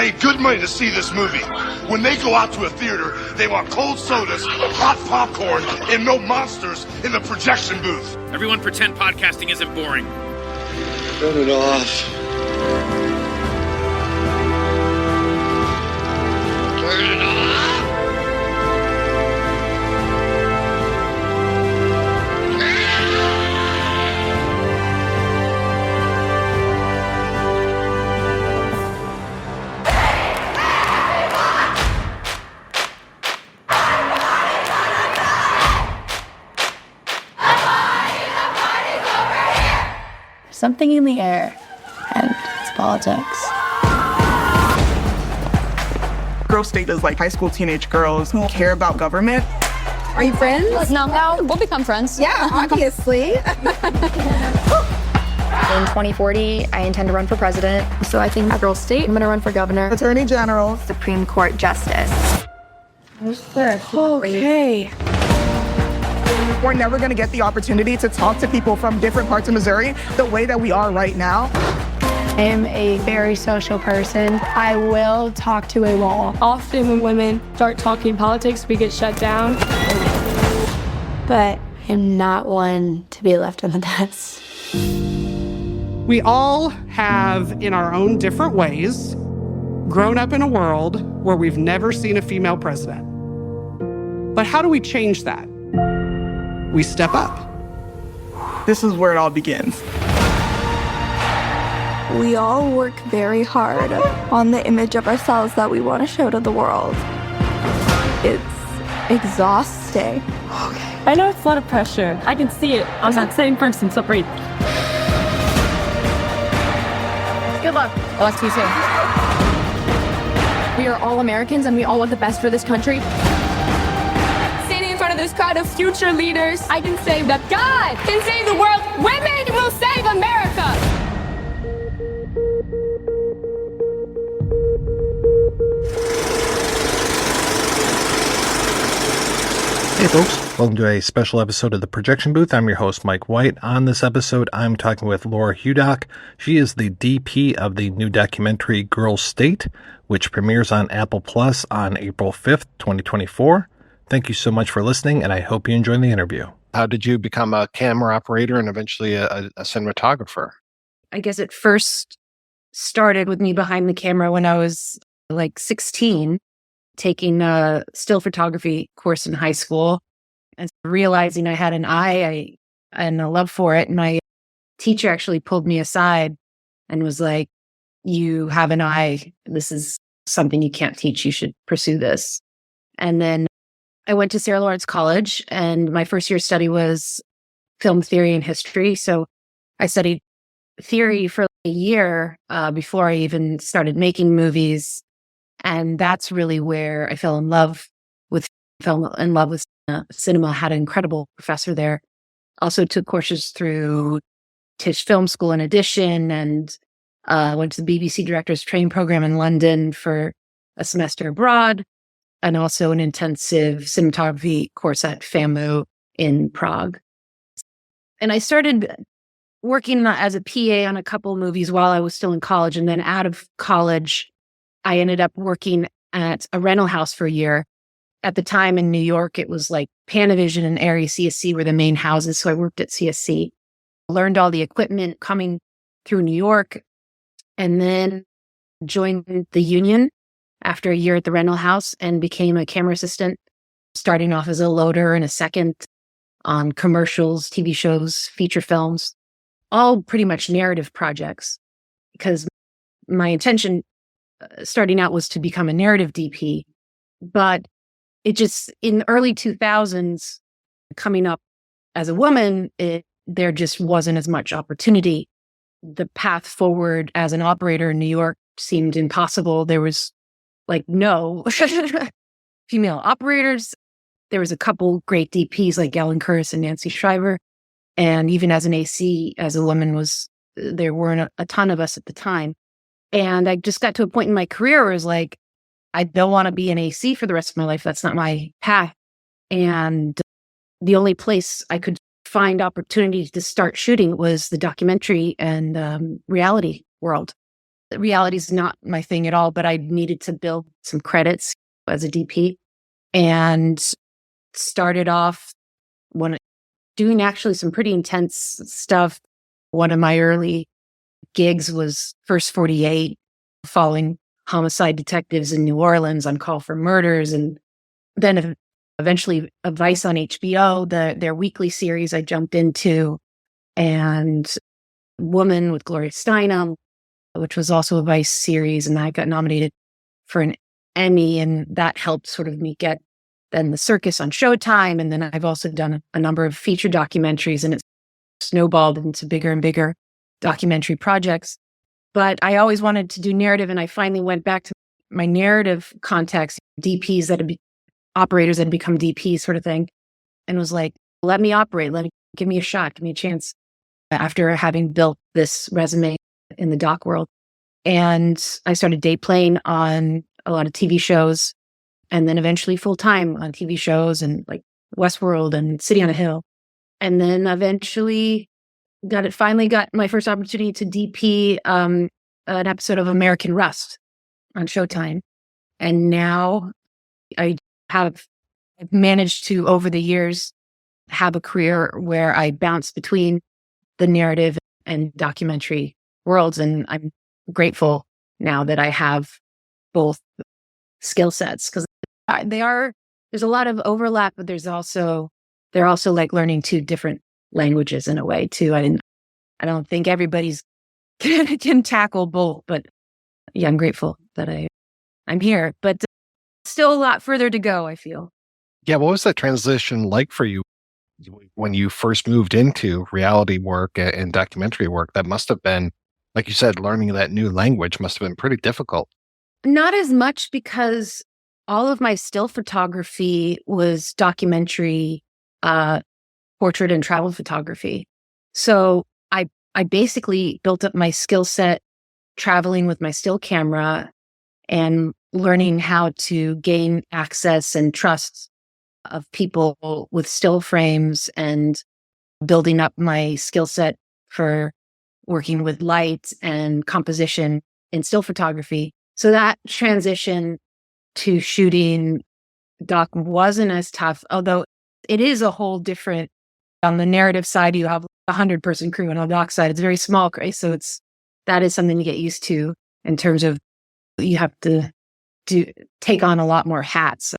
paid good money to see this movie. When they go out to a theater, they want cold sodas, hot popcorn, and no monsters in the projection booth. Everyone pretend podcasting isn't boring. Turn it off. Turn it off. Something in the air, and it's politics. Girl State is like high school teenage girls who care about government. Are you friends? No, we'll become friends. Yeah, obviously. In 2040, I intend to run for president. So I think at Girl State, I'm gonna run for governor. Attorney General. Supreme Court Justice. Okay. We're never going to get the opportunity to talk to people from different parts of Missouri the way that we are right now. I am a very social person. I will talk to a wall. Often when women start talking politics, we get shut down. But I'm not one to be left on the dust. We all have, in our own different ways, grown up in a world where we've never seen a female president. But how do we change that? We step up. This is where it all begins. We all work very hard on the image of ourselves that we want to show to the world. It's exhausting. I know it's a lot of pressure. I can see it on that same person, so breathe. Good luck. I'll talk to you soon. We are all Americans and we all want the best for this country. Standing in front of this crowd of future leaders, I can say that God can save the world. Women will save America. Hey folks, welcome to a special episode of The Projection Booth. I'm your host, Mike White. On this episode, I'm talking with Laura Hudock. She is the DP of the new documentary Girl State, which premieres on Apple Plus on April 5th, 2024. Thank you so much for listening, and I hope you enjoy the interview. How did you become a camera operator and eventually a cinematographer? I guess it first started with me behind the camera when I was like 16. Taking a still photography course in high school and realizing I had an eye and a love for it. My teacher actually pulled me aside and was like, you have an eye. This is something you can't teach. You should pursue this. And then I went to Sarah Lawrence College, and my first year study was film theory and history. So I studied theory for a year before I even started making movies. And that's really where I fell in love with film, in love with cinema. I had an incredible professor there. Also took courses through Tisch Film School in addition, and went to the BBC Directors Training Program in London for a semester abroad, and also an intensive cinematography course at FAMU in Prague. And I started working as a PA on a couple movies while I was still in college. And then out of college, I ended up working at a rental house for a year. At the time in New York, it was like Panavision and Area CSC were the main houses. So I worked at CSC, learned all the equipment coming through New York, and then joined the union after a year at the rental house and became a camera assistant, starting off as a loader and a second on commercials, TV shows, feature films, all pretty much narrative projects, because my intention starting out was to become a narrative DP, but it just, in the early 2000s, coming up as a woman, there just wasn't as much opportunity. The path forward as an operator in New York seemed impossible. There was like no female operators. There was a couple great DPs like Ellen Curtis and Nancy Shriver. And even as an AC, as a woman, there weren't a ton of us at the time. And I just got to a point in my career where I was like, I don't want to be an AC for the rest of my life. That's not my path. And the only place I could find opportunity to start shooting was the documentary and reality world. reality is not my thing at all, but I needed to build some credits as a DP and started off when doing actually some pretty intense stuff. One of my early gigs was First 48, following homicide detectives in New Orleans on call for murders. And then eventually a Vice on HBO, their weekly series I jumped into, and Woman with Gloria Steinem, which was also a Vice series. And I got nominated for an Emmy, and that helped sort of me get then the Circus on Showtime. And then I've also done a number of feature documentaries, and it's snowballed into bigger and bigger documentary projects. But I always wanted to do narrative, and I finally went back to my narrative context, DPs operators that had become DPs sort of thing, and was like, let me operate, give me a shot, give me a chance after having built this resume in the doc world. And I started day playing on a lot of TV shows, and then eventually full time on TV shows and like Westworld and City on a Hill. And then eventually finally got my first opportunity to DP an episode of American Rust on Showtime. And now I've managed to, over the years, have a career where I bounce between the narrative and documentary worlds. And I'm grateful now that I have both skill sets, because there's a lot of overlap, but they're also like learning two different languages in a way too. I don't think everybody's can tackle both, but yeah, I'm grateful that I'm here, but still a lot further to go, I feel. Yeah, what was that transition like for you when you first moved into reality work and documentary work? That must have been, like you said, learning that new language must have been pretty difficult. Not as much, because all of my still photography was documentary, portrait and travel photography. So I basically built up my skill set traveling with my still camera and learning how to gain access and trust of people with still frames, and building up my skill set for working with light and composition in still photography. So that transition to shooting doc wasn't as tough, although it is a whole different. On the narrative side, you have 100-person crew, and on the doc side, it's very small. So that is something to get used to in terms of you have to take on a lot more hats.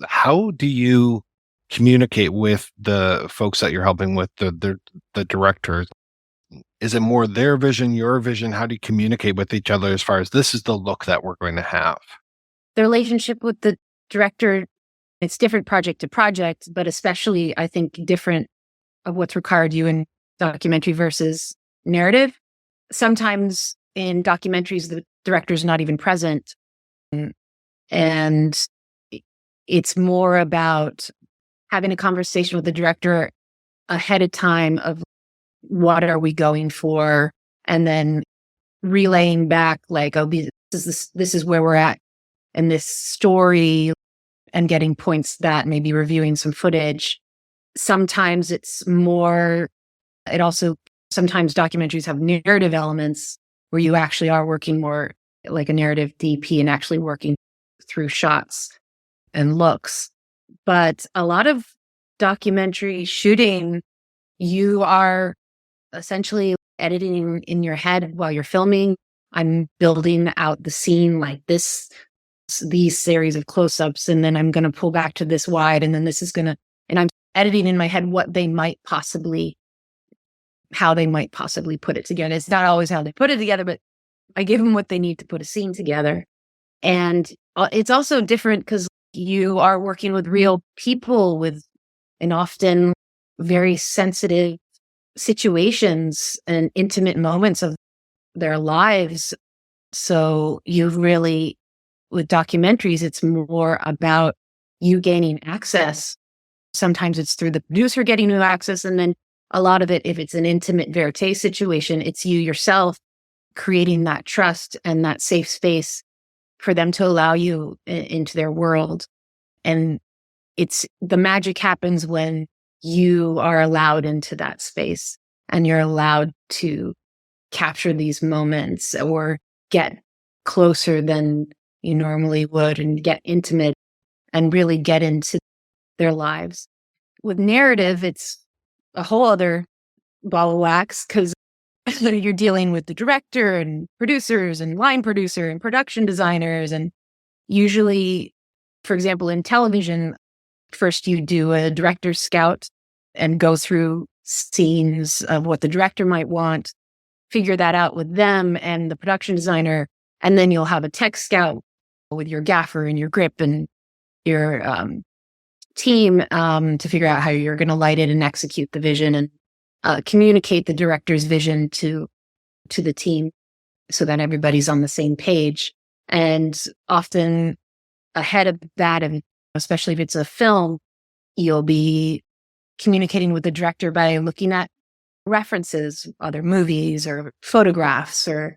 How do you communicate with the folks that you're helping with, the directors? Is it more their vision, your vision? How do you communicate with each other as far as this is the look that we're going to have? The relationship with the director, it's different project to project, but especially I think different of what's required you in documentary versus narrative. Sometimes in documentaries, the director's not even present. And it's more about having a conversation with the director ahead of time of what are we going for, and then relaying back like, oh, this is where we're at in this story, and getting points that, maybe reviewing some footage. Sometimes sometimes documentaries have narrative elements where you actually are working more like a narrative DP and actually working through shots and looks. But a lot of documentary shooting, you are essentially editing in your head while you're filming. I'm building out the scene like these series of close-ups, and then I'm going to pull back to this wide, and then and I'm editing in my head how they might possibly put it together. It's not always how they put it together, but I give them what they need to put a scene together. And it's also different because you are working with real people and often very sensitive situations and intimate moments of their lives. So with documentaries, it's more about you gaining access. Sometimes it's through the producer getting you access. And then a lot of it, if it's an intimate verite situation, it's you yourself creating that trust and that safe space for them to allow you into their world. And the magic happens when you are allowed into that space and you're allowed to capture these moments, or get closer than you normally would and get intimate and really get into their lives. With narrative, it's a whole other ball of wax because you're dealing with the director and producers and line producer and production designers. And usually, for example, in television, first you do a director's scout and go through scenes of what the director might want, figure that out with them and the production designer. And then you'll have a tech scout with your gaffer and your grip and your team to figure out how you're going to light it and execute the vision and communicate the director's vision to the team so that everybody's on the same page. And often ahead of that, and especially if it's a film, you'll be communicating with the director by looking at references, other movies or photographs or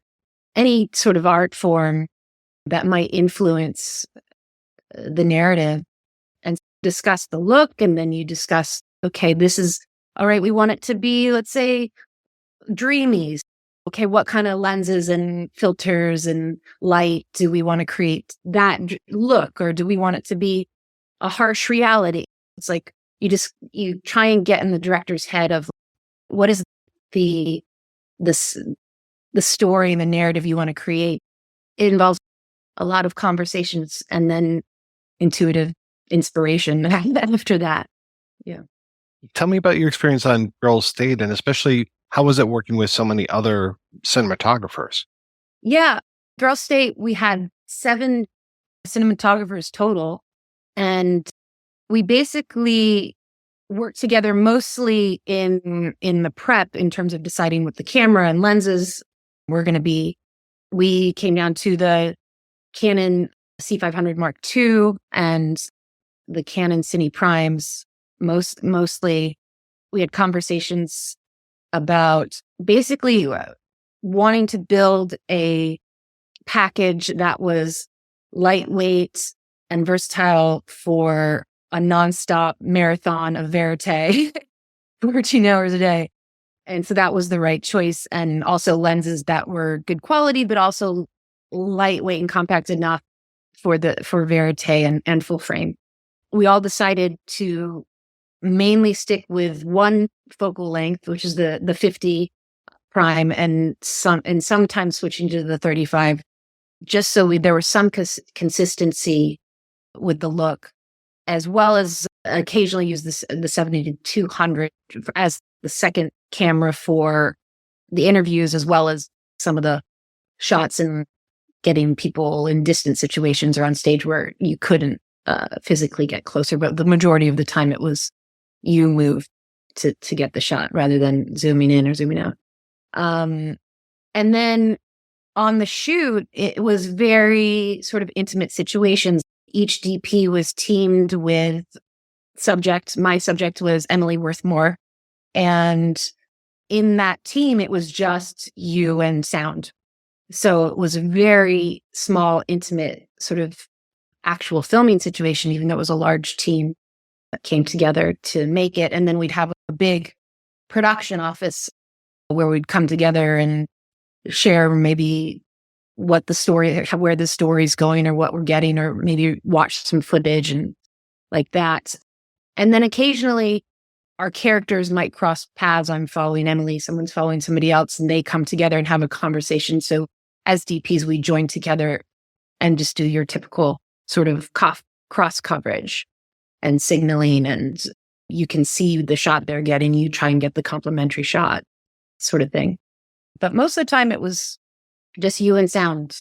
any sort of art form that might influence the narrative, and discuss the look. And then you discuss, okay, this is all right. We want it to be, let's say, dreamy. Okay, what kind of lenses and filters and light do we want to create that look? Or do we want it to be a harsh reality? It's like you try and get in the director's head of what is the story and the narrative you want to create. It involves a lot of conversations and then intuitive inspiration after that. Yeah. Tell me about your experience on Girls State, and especially how was it working with so many other cinematographers? Yeah. Girls State, we had 7 cinematographers total. And we basically worked together mostly in the prep in terms of deciding what the camera and lenses were going to be. We came down to the Canon C500 Mark II and the Canon Cine Primes. Mostly, we had conversations about basically wanting to build a package that was lightweight and versatile for a nonstop marathon of verite, 14 hours a day. And so that was the right choice. And also lenses that were good quality, but also lightweight and compact enough for verite and full frame. We all decided to mainly stick with one focal length, which is the 50 prime, and sometimes switching to the 35, just so there was some consistency with the look, as well as occasionally use the 70-200 as the second camera for the interviews, as well as some of the shots and getting people in distant situations or on stage where you couldn't physically get closer. But the majority of the time it was you move to get the shot rather than zooming in or zooming out. And then on the shoot, it was very sort of intimate situations. Each DP was teamed with subject. My subject was Emily Worthmore. And in that team, it was just you and sound. So it was a very small, intimate sort of actual filming situation, even though it was a large team that came together to make it. And then we'd have a big production office where we'd come together and share maybe what the story, where the story's going or what we're getting, or maybe watch some footage and like that. And then occasionally our characters might cross paths. I'm following Emily, someone's following somebody else, and they come together and have a conversation. So as DPs, we join together and just do your typical sort of cross coverage and signaling, and you can see the shot they're getting. You try and get the complementary shot sort of thing. But most of the time it was just you and sound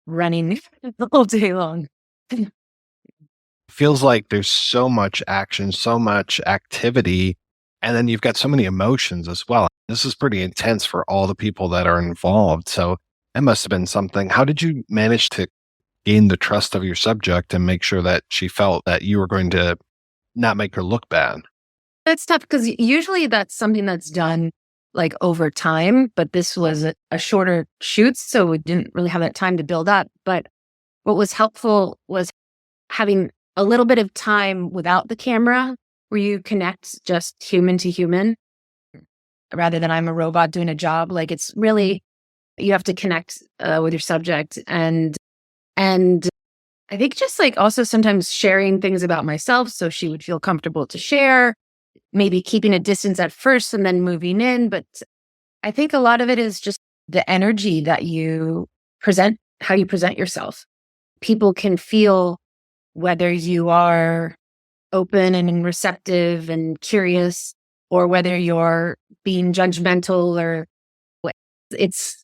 running the whole day long. Feels like there's so much action, so much activity, and then you've got so many emotions as well. This is pretty intense for all the people that are involved. So it must have been something. How did you manage to gain the trust of your subject and make sure that she felt that you were going to not make her look bad? It's tough because usually that's something that's done like over time, but this was a shorter shoot, so we didn't really have that time to build up. But what was helpful was having a little bit of time without the camera where you connect just human to human rather than I'm a robot doing a job. Like it's really You have to connect with your subject. And I think just like also sometimes sharing things about myself so she would feel comfortable to share, maybe keeping a distance at first and then moving in. But I think a lot of it is just the energy that you present, how you present yourself. People can feel whether you are open and receptive and curious, or whether you're being judgmental, or it's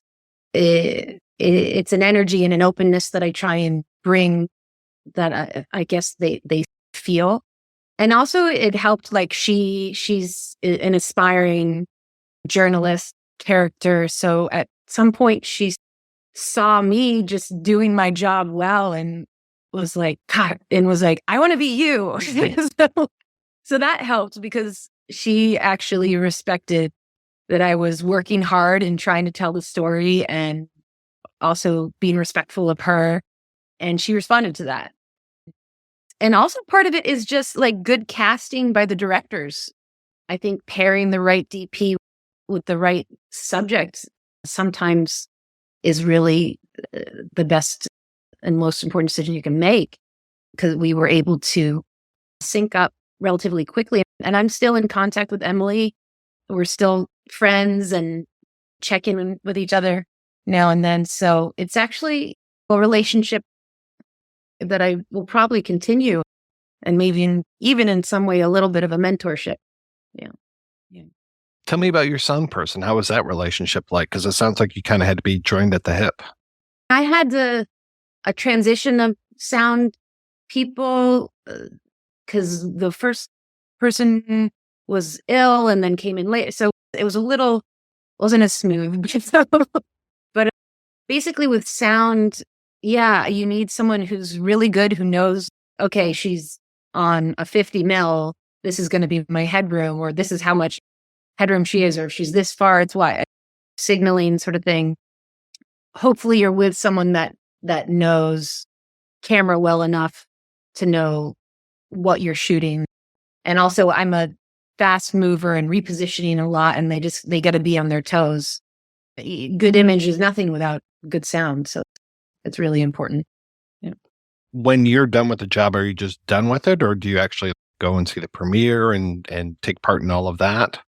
it's an energy and an openness that I try and bring that I guess they feel. And also it helped, like she's an aspiring journalist character. So at some point she saw me just doing my job well and was like, God, and was like, I want to be you. So that helped because she actually respected that I was working hard and trying to tell the story and also being respectful of her. And she responded to that. And also part of it is just like good casting by the directors. I think pairing the right DP with the right subject sometimes is really the best and most important decision you can make, because we were able to sync up relatively quickly. And I'm still in contact with Emily. We're still friends and check in with each other now and then. So it's actually a relationship that I will probably continue, and maybe even in some way a little bit of a mentorship. Yeah. Tell me about your sound person. How was that relationship like? Because it sounds like you kind of had to be joined at the hip. I had a transition of sound people because the first person was ill and then came in late. So it was wasn't as smooth. But basically with sound, yeah, you need someone who's really good, who knows, okay, she's on a 50 mil. This is going to be my headroom, or this is how much headroom she is, or if she's this far, it's why, signaling sort of thing. Hopefully you're with someone that knows camera well enough to know what you're shooting. And also I'm a fast mover and repositioning a lot, and they got to be on their toes. Good image is nothing without good sound. So it's really important. Yeah. When you're done with the job, are you just done with it, or do you actually go and see the premiere and take part in all of that?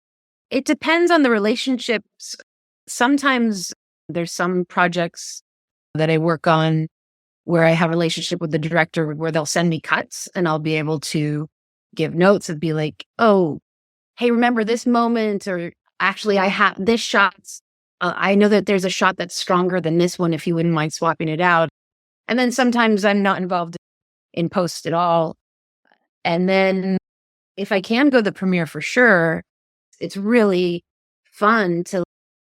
It depends on the relationships. Sometimes there's some projects that I work on where I have a relationship with the director where they'll send me cuts and I'll be able to give notes and be like, oh, hey, remember this moment? Or actually, I have this shot. I know that there's a shot that's stronger than this one, if you wouldn't mind swapping it out. And then sometimes I'm not involved in post at all. And then if I can go to the premiere, for sure, it's really fun to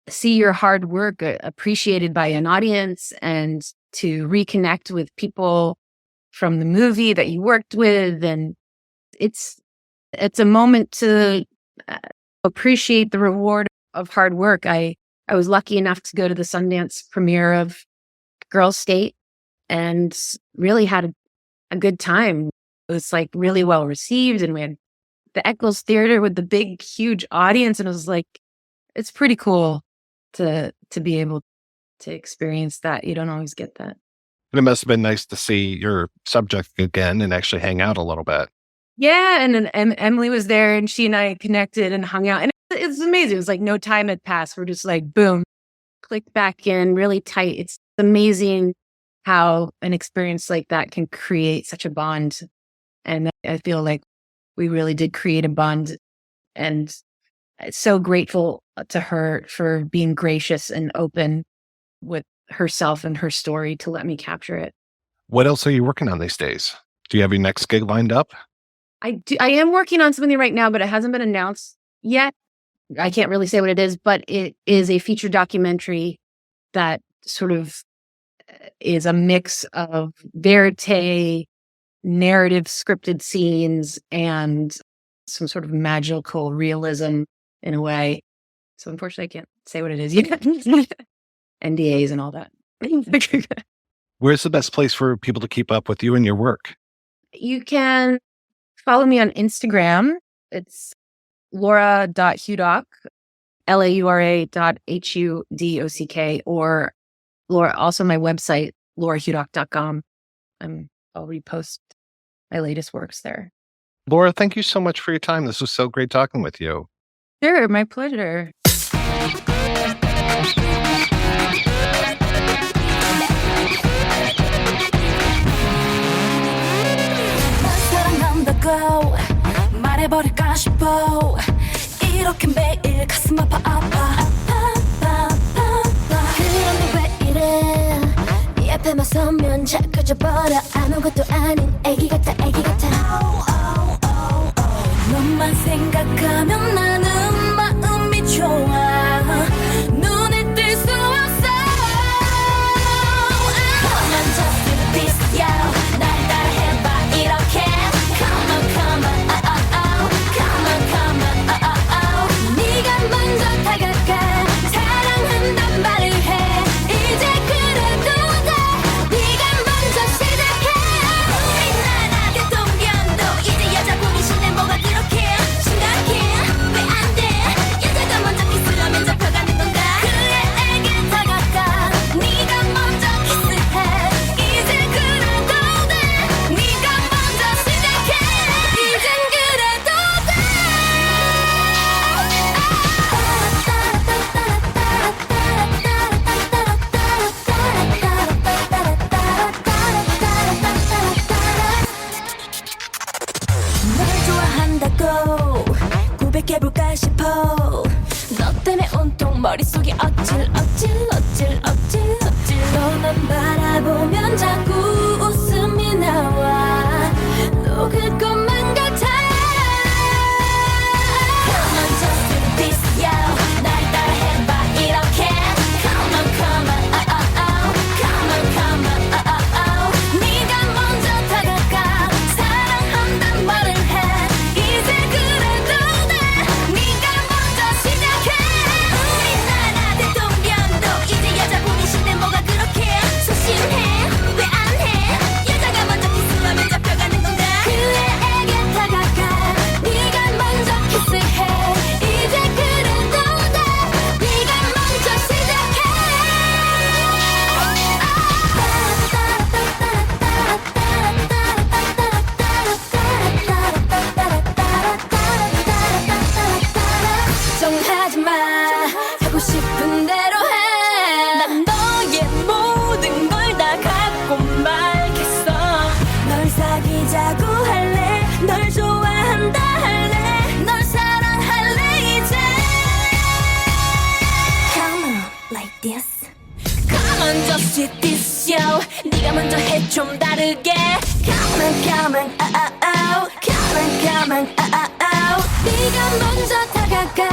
see your hard work appreciated by an audience and to reconnect with people from the movie that you worked with. And it's a moment to appreciate the reward of hard work. I was lucky enough to go to the Sundance premiere of Girls State and really had a good time. It was like really well received, and we had the Eccles Theater with the big, huge audience. And it was like, it's pretty cool to be able to experience that. You don't always get that. And it must have been nice to see your subject again and actually hang out a little bit. Yeah. And then Emily was there, and she and I connected and hung out. And it's amazing. It was like no time had passed. We're just like, boom, clicked back in really tight. It's amazing how an experience like that can create such a bond. And I feel like we really did create a bond, and so grateful to her for being gracious and open with herself and her story to let me capture it. What else are you working on these days? Do you have your next gig lined up? I am working on something right now, but it hasn't been announced yet. I can't really say what it is, but it is a feature documentary that sort of is a mix of verite, narrative scripted scenes, and some sort of magical realism in a way. So unfortunately, I can't say what it is yet. NDAs and all that. Where's the best place for people to keep up with you and your work? You can follow me on Instagram. It's Laura.Hudock. laura.hudock, or Laura, also my website, laurahudock.com. I'll repost my latest works there. Laura, thank you so much for your time. This was so great talking with you. Sure, my pleasure. 사랑한다고 말해버릴까 싶어. 이렇게 매일 가슴 아파 그런데 왜 이래. 네 앞에만 서면 작아져버려. 아무것도 아닌 애기 같아. 너만 생각하면 나는 마음이 좋아. 눈을 뜰 수 없어. Come on, just do this, yo. 날 따라해봐 이렇게. Come on, come on, come on, 네가 먼저 다가가. 사랑한단 말을 해. 이제 그래도 돼. 네가 먼저 시작해. 우리 나라 대통령도 이제 여자분이 시대 뭐가 그렇게 심각해. 왜 안 돼. 여자가 먼저 키스하면 잡혀가는 건가. 그애에게 다가가. 네가 먼저 키스해. 이제 그래도 돼. 네가 먼저 시작해. 이젠 그래도 돼. 널 좋아한다고 고백해볼까 싶어. 너 때문에 온통 머릿속이 어찔 너만 바라보면 자꾸 웃음이 나와. 녹을 것만 같아. Come on, just do this, yo. 날 따라해봐 이렇게. Come on, come on, 네가 먼저 다가가. 사랑한단 말을 해. 이제 그래도 돼. 네가 먼저 시작해. 우리 나라 대통령도 이제 여자분이 시대 뭐가 그렇게 소심해. 왜 안 해. 여자가 먼저 키스하면 잡혀가는 건가. 그애에게 다가가. 네가 먼저 키스해. 이제 그래도 돼. 네가 먼저 시작해. 걱정하지 마. 하고 싶은 대로 해. 난 너의 모든 걸 다 갖고 말겠어. 널 사귀자고 할래. 널 좋아한다 할래. 널 사랑할래 이제. Come on, like this. Come on, just do this, yo. 네가 먼저 해 좀 다르게. Come on, come on, 네가 먼저 다가가.